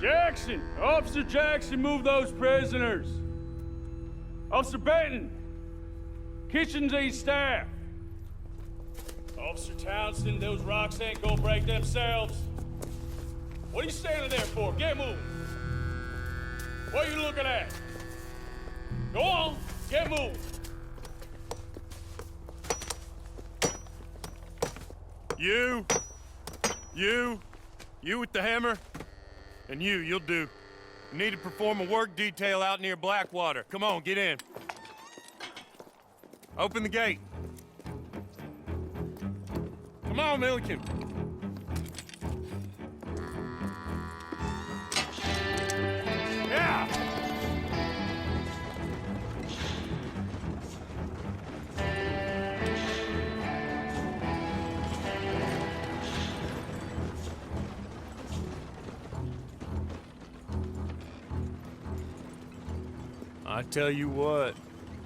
Jackson! Officer Jackson, move those prisoners! Officer Benton! Kitchens and staff! Officer Townsend, those rocks ain't gonna break themselves. What are you standing there for? Get moving! What are you looking at? Go on, get moving! You with the hammer? And you'll do. You need to perform a work detail out near Blackwater. Come on, get in. Open the gate. Come on, Milliken. Yeah! I tell you what,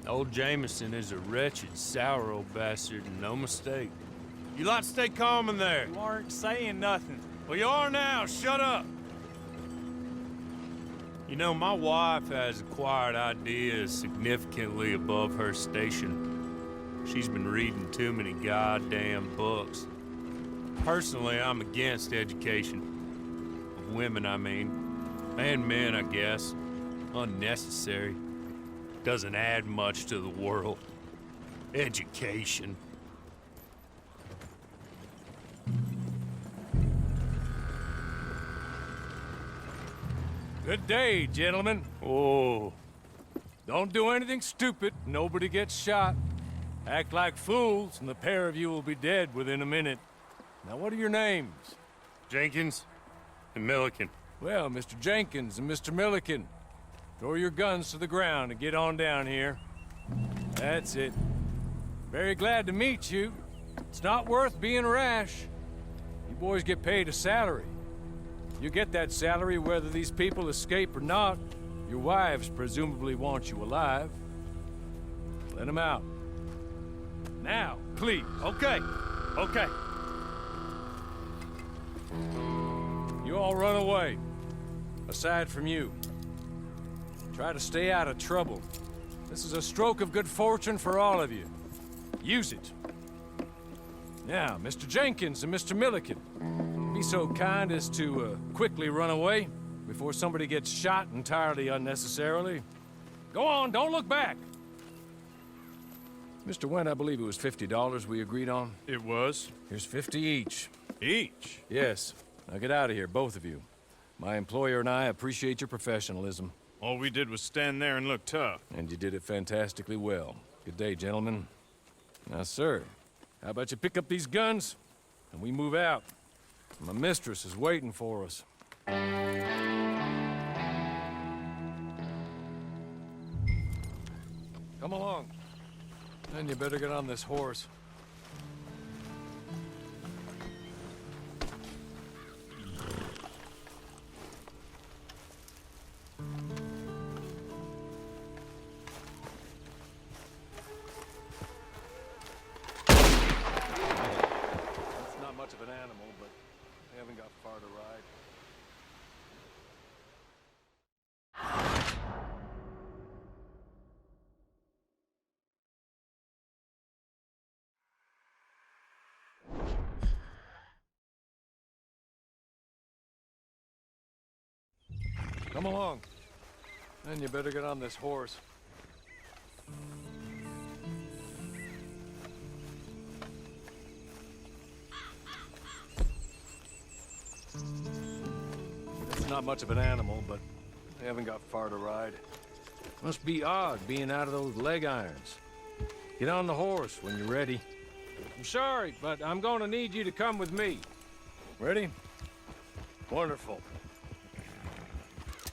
old Jameson is a wretched, sour old bastard, and no mistake. You lot stay calm in there. You aren't saying nothing. Well, you are now. Shut up. You know, my wife has acquired ideas significantly above her station. She's been reading too many goddamn books. Personally, I'm against education. Of women, I mean. And men, I guess. Unnecessary. Doesn't add much to the world. Education. Good day, gentlemen. Oh. Don't do anything stupid. Nobody gets shot. Act like fools, and the pair of you will be dead within a minute. Now, what are your names? Jenkins and Milliken. Well, Mr. Jenkins and Mr. Milliken, throw your guns to the ground and get on down here. That's it. Very glad to meet you. It's not worth being rash. You boys get paid a salary. You get that salary whether these people escape or not. Your wives presumably want you alive. Let them out. Now, please. Okay. You all run away. Aside from you. Try to stay out of trouble. This is a stroke of good fortune for all of you. Use it. Now, Mr. Jenkins and Mr. Milliken, be so kind as to quickly run away before somebody gets shot entirely unnecessarily. Go on, don't look back. Mr. Wendt, I believe it was $50 we agreed on. It was. Here's 50 each. Each? Yes. Now get out of here, both of you. My employer and I appreciate your professionalism. All we did was stand there and look tough. And you did it fantastically well. Good day, gentlemen. Now, sir, how about you pick up these guns, and we move out? My mistress is waiting for us. Come along. Then you better get on this horse. Much of an animal, but they haven't got far to ride. Come along. Then you better get on this horse. It's not much of an animal, but they haven't got far to ride. Must be odd being out of those leg irons. Get on the horse when you're ready. I'm sorry, but I'm going to need you to come with me. Ready? Wonderful.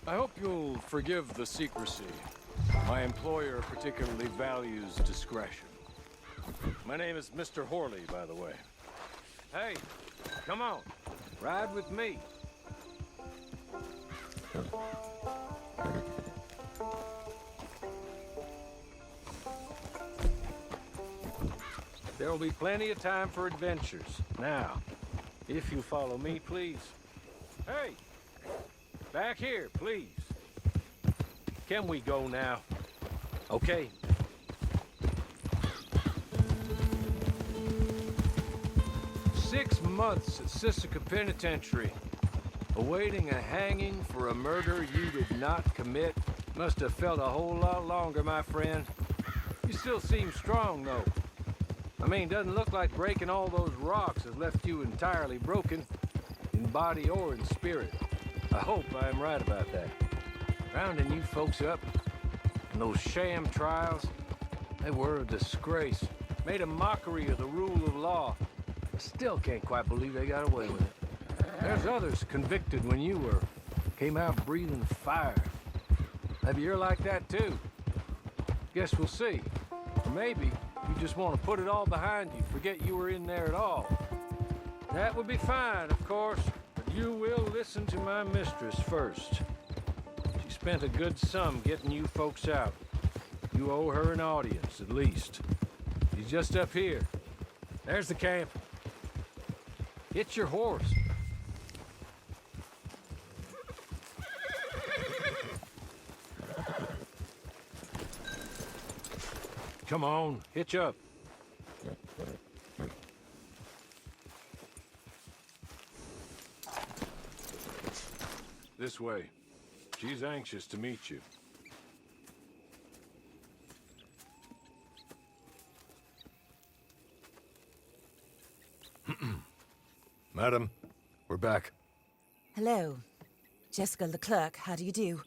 I hope you'll forgive the secrecy. My employer particularly values discretion. My name is Mr. Horley, by the way. Hey, come on. Ride with me. There will be plenty of time for adventures. Now, if you follow me, please. Hey! Back here, please. Can we go now? Okay. Months at Sisika Penitentiary, awaiting a hanging for a murder you did not commit. Must have felt a whole lot longer, my friend. You still seem strong, though. I mean, doesn't look like breaking all those rocks has left you entirely broken, in body or in spirit. I hope I am right about that. Rounding you folks up, and those sham trials, they were a disgrace. Made a mockery of the rule of law. Still can't quite believe they got away with it. There's others convicted when you were. Came out breathing fire. Maybe you're like that too. Guess we'll see. Or maybe you just want to put it all behind you, forget you were in there at all. That would be fine, of course, but you will listen to my mistress first. She spent a good sum getting you folks out. You owe her an audience, at least. She's just up here. There's the camp. Get your horse. Come on, hitch up. This way. She's anxious to meet you. Madam, we're back. Hello. Jessica Leclerc, how do you do?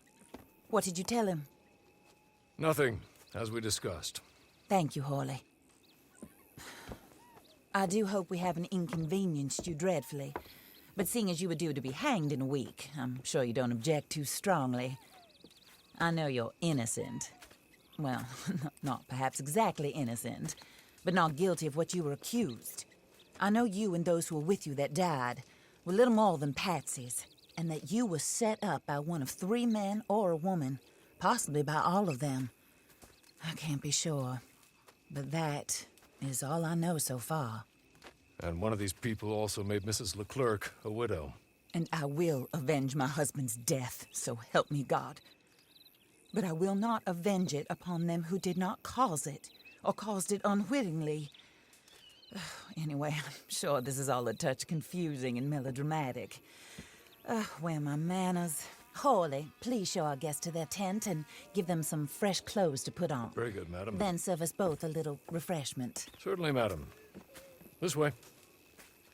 What did you tell him? Nothing, as we discussed. Thank you, Hawley. I do hope we haven't inconvenienced you dreadfully. But seeing as you were due to be hanged in a week, I'm sure you don't object too strongly. I know you're innocent. Well, not perhaps exactly innocent, but not guilty of what you were accused. I know you and those who were with you that died were little more than patsies, and that you were set up by one of 3 men or a woman, possibly by all of them. I can't be sure, but that is all I know so far. And one of these people also made Mrs. Leclerc a widow. And I will avenge my husband's death, so help me God. But I will not avenge it upon them who did not cause it, or caused it unwittingly. Anyway, I'm sure this is all a touch confusing and melodramatic. Where are my manners? Hawley, please show our guests to their tent and give them some fresh clothes to put on. Very good, madam. Then serve us both a little refreshment. Certainly, madam. This way.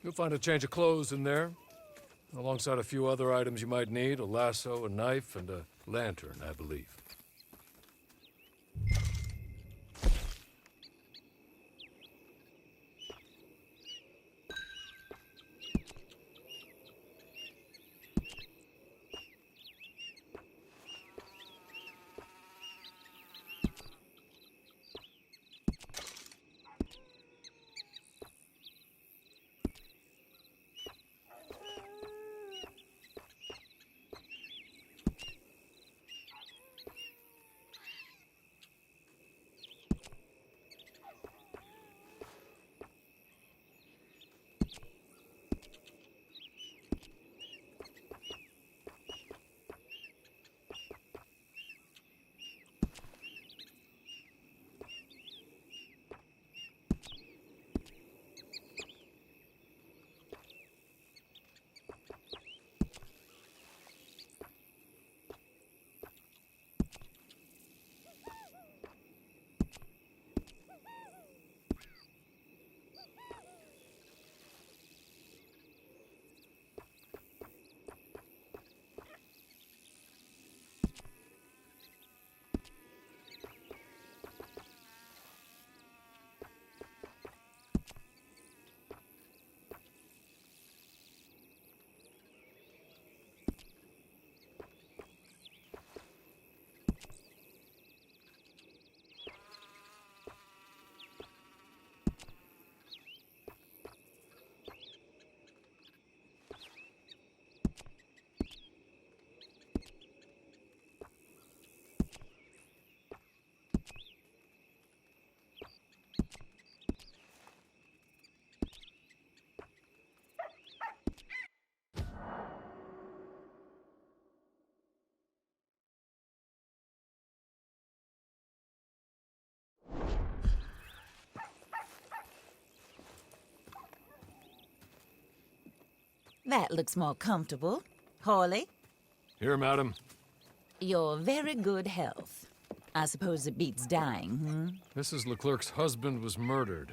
You'll find a change of clothes in there, alongside a few other items you might need, a lasso, a knife, and a lantern, I believe. That looks more comfortable. Hawley, Here, madam. your very good health. I suppose it beats dying, hmm? Mrs. Leclerc's husband was murdered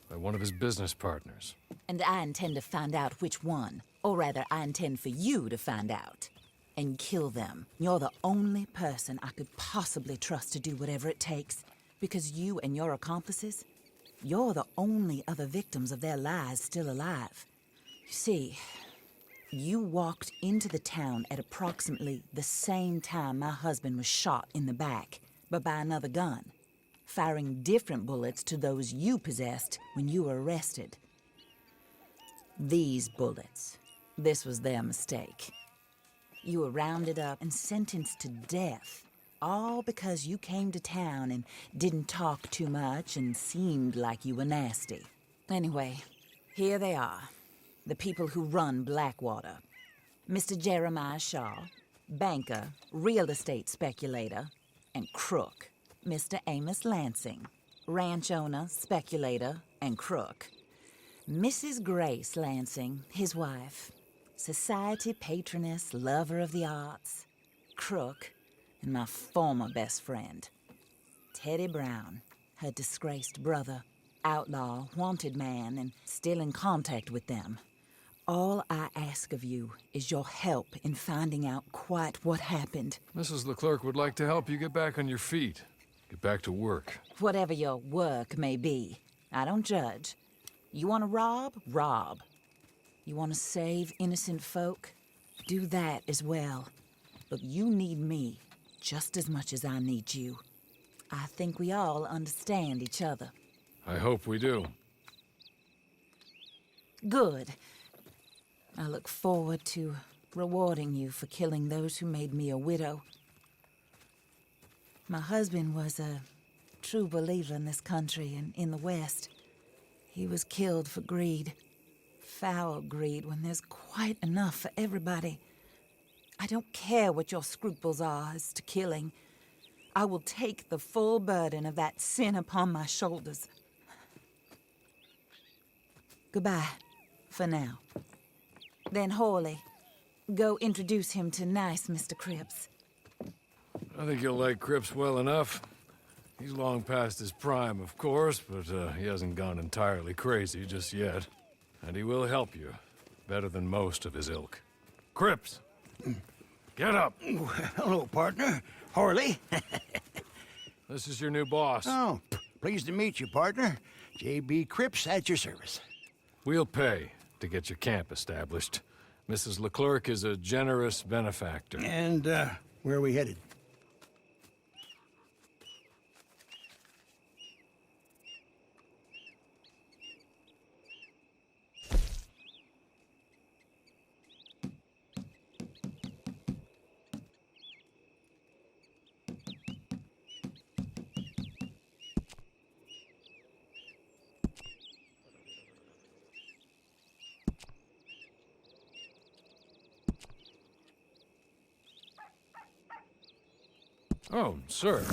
by one of his business partners. And I intend to find out which one. Or rather, I intend for you to find out. And kill them. You're the only person I could possibly trust to do whatever it takes. Because you and your accomplices, you're the only other victims of their lies still alive. You see, you walked into the town at approximately the same time my husband was shot in the back, but by another gun, firing different bullets to those you possessed when you were arrested. These bullets, this was their mistake. You were rounded up and sentenced to death, all because you came to town and didn't talk too much and seemed like you were nasty. Anyway, here they are, the people who run Blackwater. Mr. Jeremiah Shaw, banker, real estate speculator, and crook. Mr. Amos Lansing, ranch owner, speculator, and crook. Mrs. Grace Lansing, his wife, society patroness, lover of the arts, crook, and my former best friend, Teddy Brown, her disgraced brother, outlaw, wanted man, and still in contact with them. All I ask of you is your help in finding out quite what happened. Mrs. Leclerc would like to help you get back on your feet. Get back to work. Whatever your work may be, I don't judge. You want to rob? Rob. You want to save innocent folk? Do that as well. But you need me just as much as I need you. I think we all understand each other. I hope we do. Good. I look forward to rewarding you for killing those who made me a widow. My husband was a true believer in this country and in the West. He was killed for greed. Foul greed when there's quite enough for everybody. I don't care what your scruples are as to killing. I will take the full burden of that sin upon my shoulders. Goodbye, for now. Then Hawley, go introduce him to nice Mr. Cripps. I think you'll like Cripps well enough. He's long past his prime, of course, but he hasn't gone entirely crazy just yet. And he will help you, better than most of his ilk. Cripps! Get up! Hello, partner. Hawley. This is your new boss. Oh, pleased to meet you, partner. J.B. Cripps at your service. We'll pay to get your camp established. Mrs. Leclerc is a generous benefactor. And, where are we headed? Oh, sir.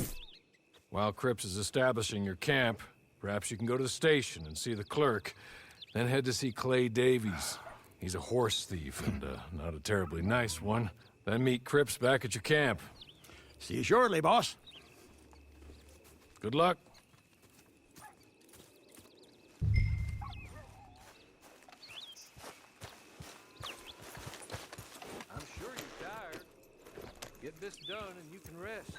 While Cripps is establishing your camp, perhaps you can go to the station and see the clerk, then head to see Clay Davies. He's a horse thief, and not a terribly nice one. Then meet Cripps back at your camp. See you shortly, boss. Good luck. I'm sure you're tired. Get this done and you can rest.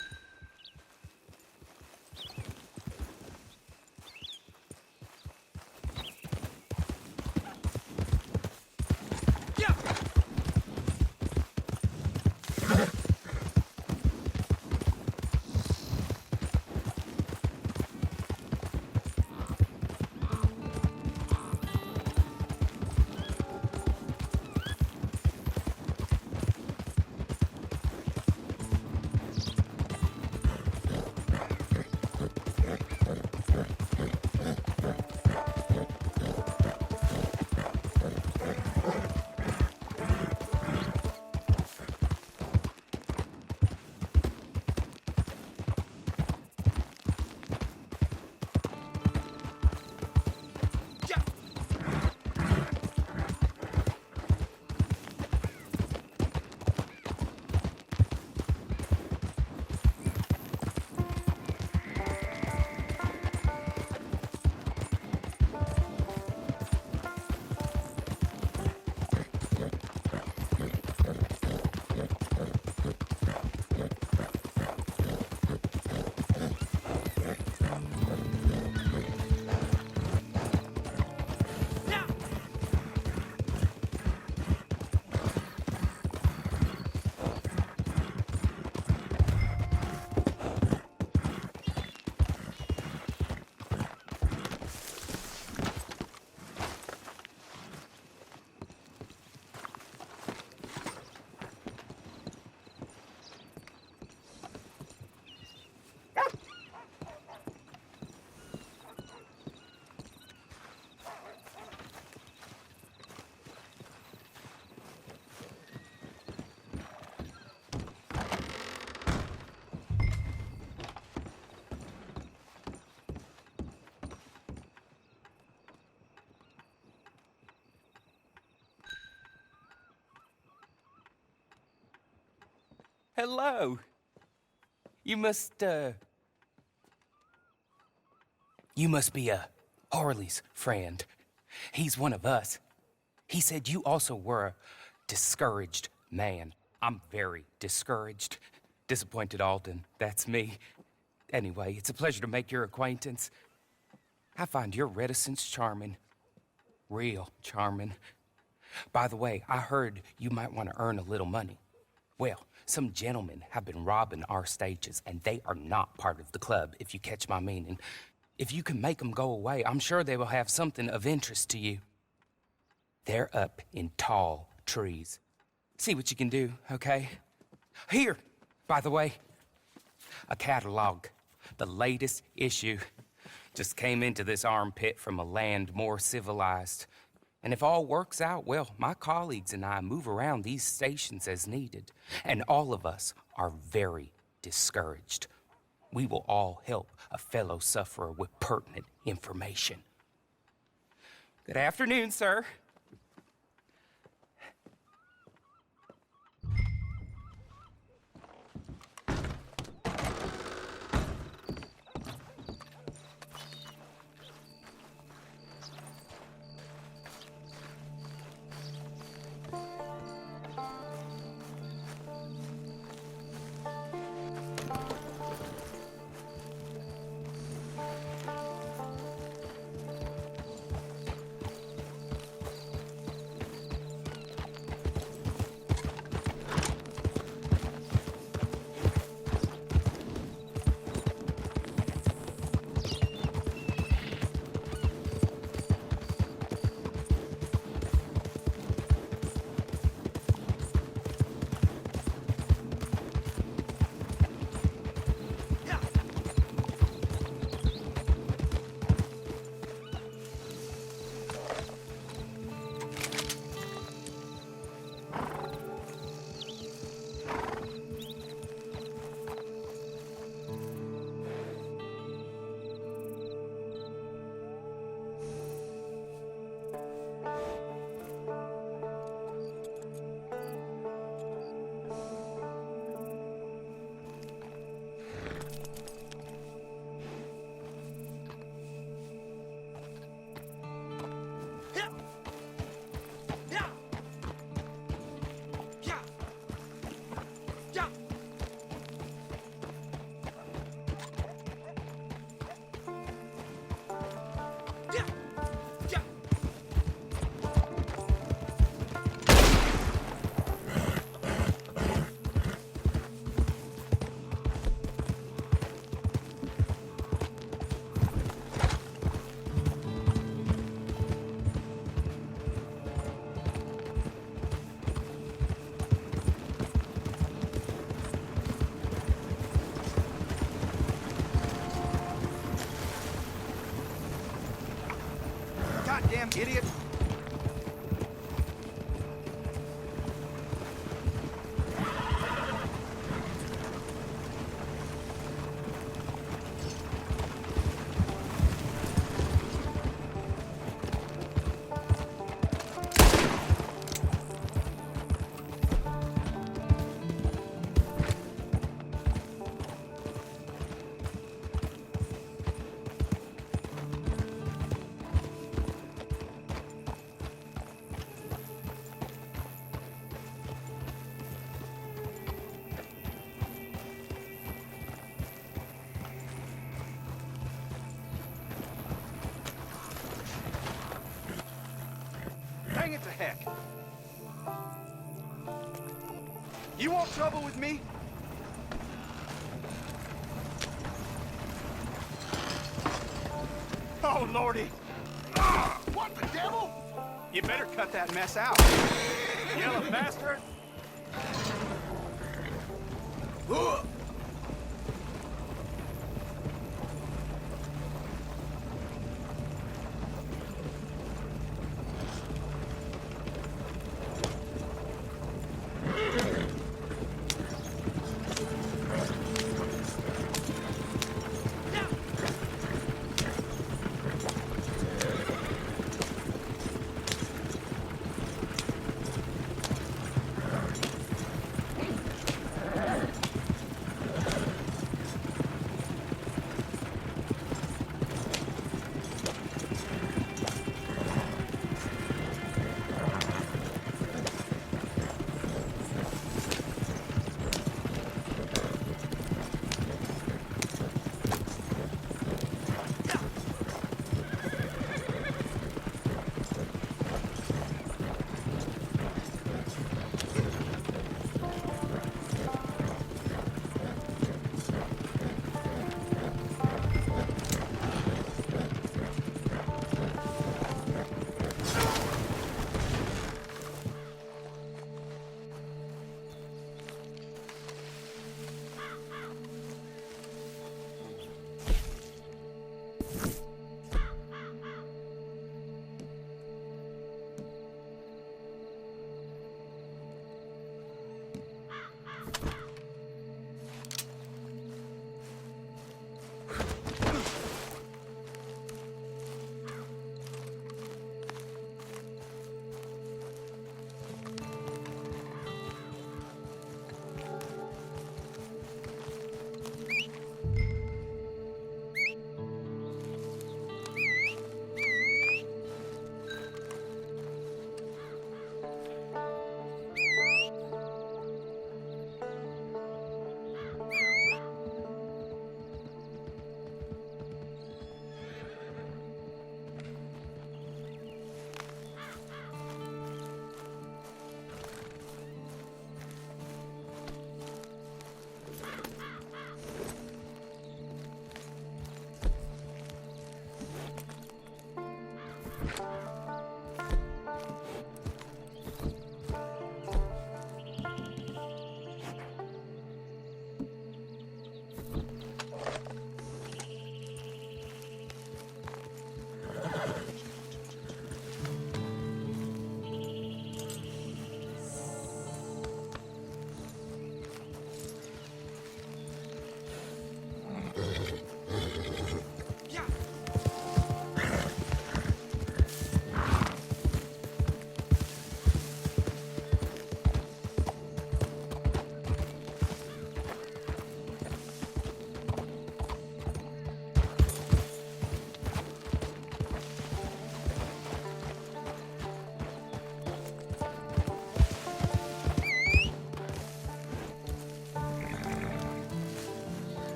Hello. You must be Harley's friend. He's one of us. He said you also were a discouraged man. I'm very discouraged. Disappointed Alden, that's me. Anyway, it's a pleasure to make your acquaintance. I find your reticence charming. Real charming. By the way, I heard you might want to earn a little money. Well, some gentlemen have been robbing our stages, and they are not part of the club, if you catch my meaning. If you can make them go away, I'm sure they will have something of interest to you. They're up in tall trees. See what you can do, okay? Here, by the way, a catalog. The latest issue. Just came into this armpit from a land more civilized. And if all works out, well, my colleagues and I move around these stations as needed. And all of us are very discouraged. We will all help a fellow sufferer with pertinent information. Good afternoon, sir. Goddamn idiot! Hang it to heck! You want trouble with me? Oh, Lordy! What the devil? You better cut that mess out. Yellow bastard!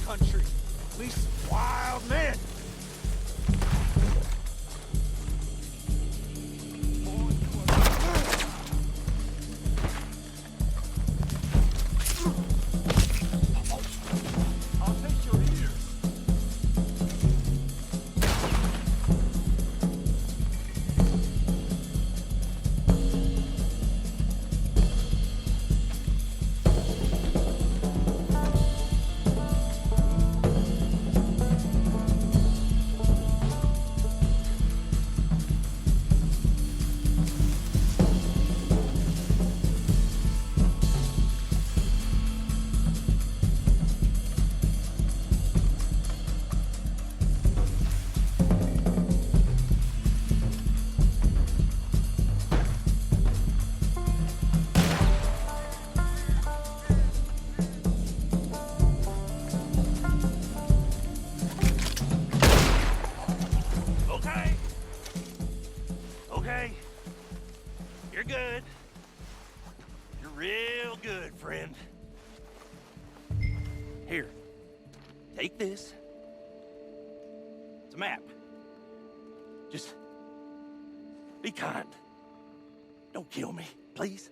country. At least wild men. I'll take your ears. Okay. You're good. You're real good, friend. Here. Take this. It's a map. Just be kind. Don't kill me, please.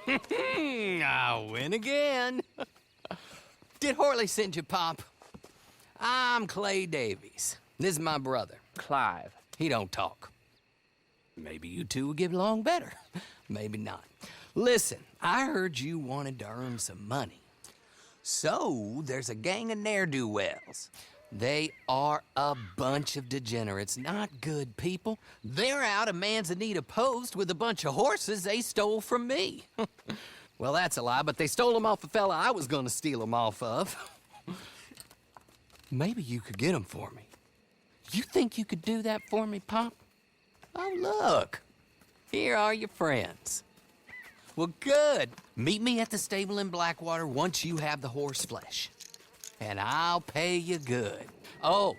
I win again. Did Horley send you, Pop? I'm Clay Davies. This is my brother, Clive. He don't talk. Maybe you two will get along better. Maybe not. Listen, I heard you wanted to earn some money. So, there's a gang of ne'er-do-wells. They are a bunch of degenerates, not good people. They're out of Manzanita Post with a bunch of horses they stole from me. Well, that's a lie, but they stole them off a fella I was gonna steal them off of. Maybe you could get them for me. You think you could do that for me, Pop? Oh, look. Here are your friends. Well, good. Meet me at the stable in Blackwater once you have the horse flesh. And I'll pay you good. Oh,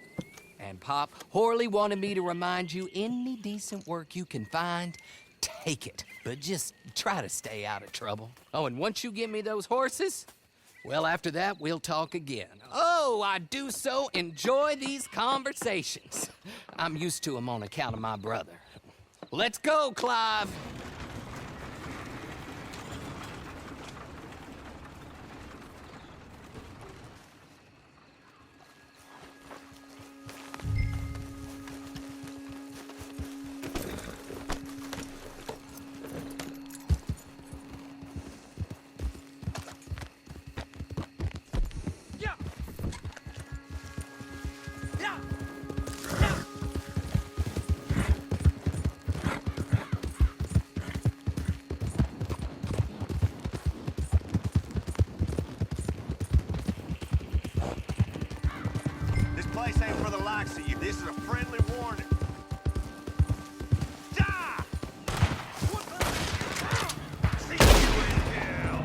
and Pop, Horley wanted me to remind you, any decent work you can find, take it. But just try to stay out of trouble. Oh, and once you give me those horses, well, after that, we'll talk again. Oh, I do so enjoy these conversations. I'm used to them on account of my brother. Let's go, Clive. This place ain't for the likes of you. This is a friendly warning. Die! What the? See you in hell.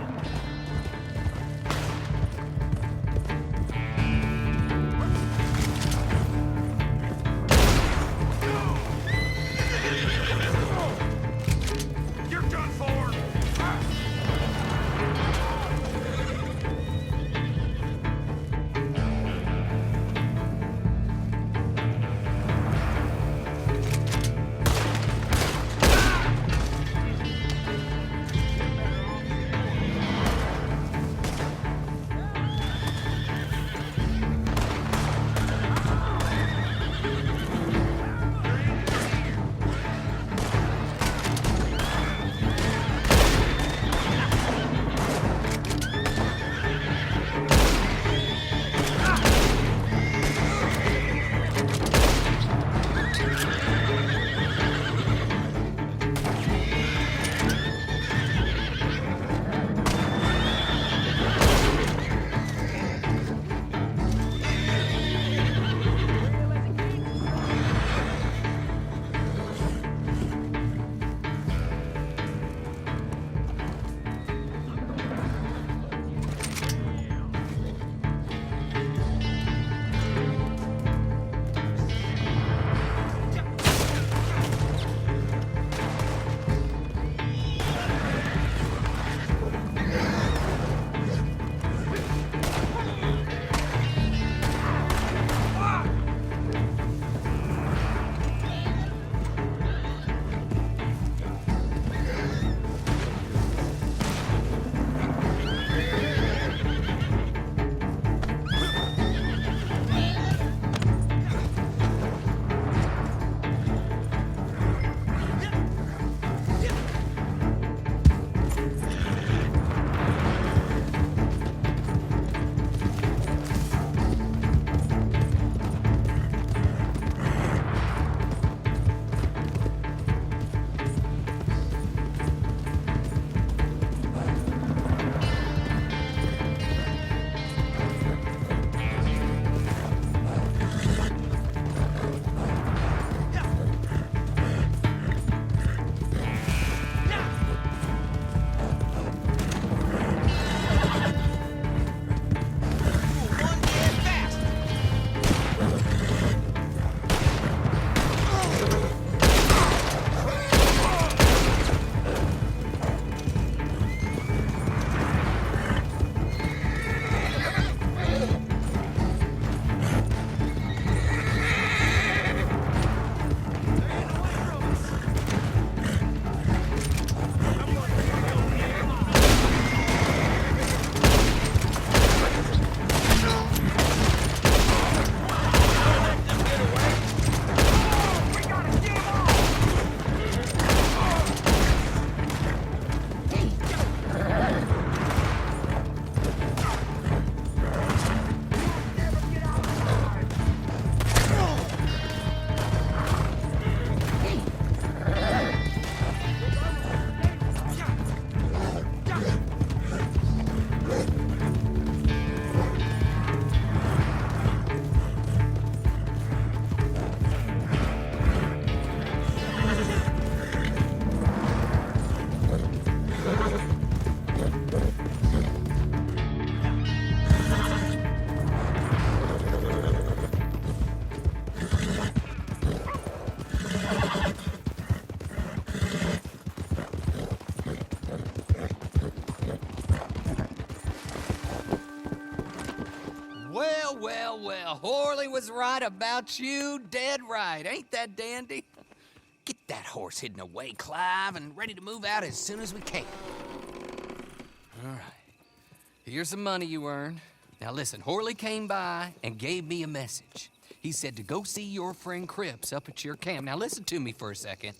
You're done for. Horley was right about you, dead right. Ain't that dandy? Get that horse hidden away, Clive, and ready to move out as soon as we can. All right. Here's the money you earned. Now listen, Horley came by and gave me a message. He said to go see your friend Cripps up at your camp. Now listen to me for a second.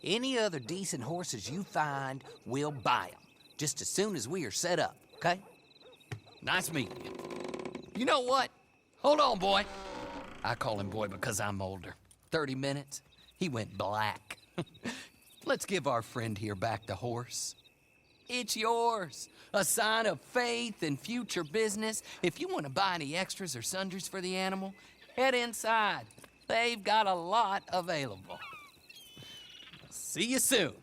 Any other decent horses you find, we'll buy them. Just as soon as we are set up, okay? Nice meeting you. You know what? Hold on, boy. I call him boy because I'm older. 30 minutes, he went black. Let's give our friend here back the horse. It's yours. A sign of faith and future business. If you want to buy any extras or sundries for the animal, head inside. They've got a lot available. See you soon.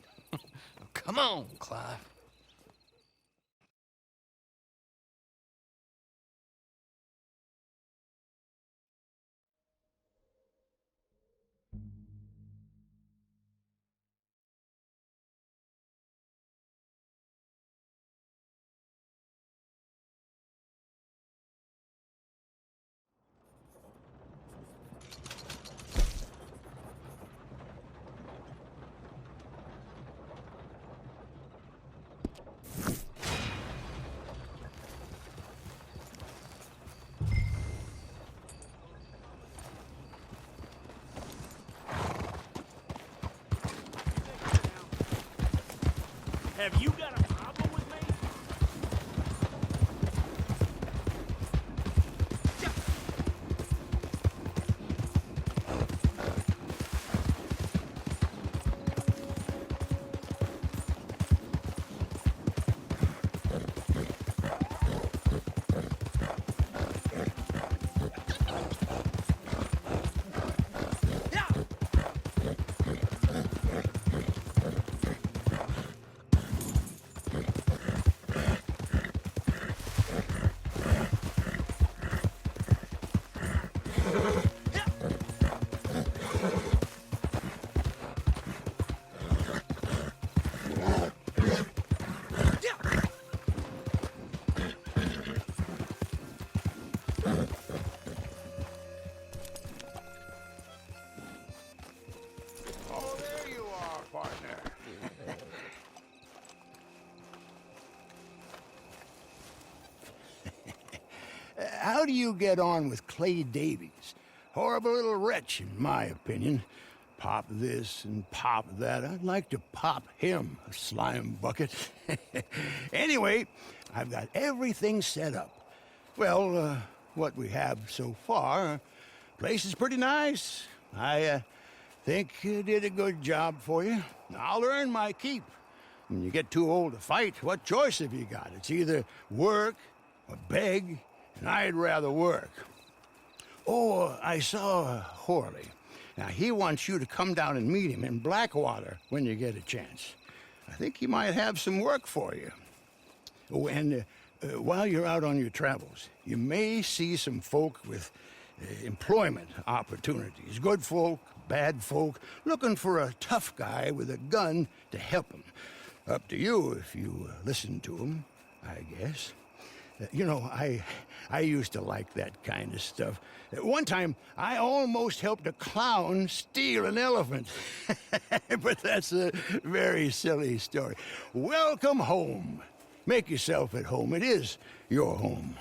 Come on, Clive. Have you got a problem with me? Oh, there you are, partner. How do you get on with Clay Davies? Horrible little wretch, in my opinion. Pop this and pop that. I'd like to pop him, a slime bucket. Anyway, I've got everything set up. Well, what we have so far, place is pretty nice. I think you did a good job for you. I'll earn my keep. When you get too old to fight, what choice have you got? It's either work or beg, and I'd rather work. Oh, I saw Horley. Now, he wants you to come down and meet him in Blackwater when you get a chance. I think he might have some work for you. Oh, and while you're out on your travels, you may see some folk with employment opportunities. Good folk, bad folk, looking for a tough guy with a gun to help them. Up to you if you listen to them, I guess. You know, I used to like that kind of stuff. One time, I almost helped a clown steal an elephant. But that's a very silly story. Welcome home. Make yourself at home. It is your home.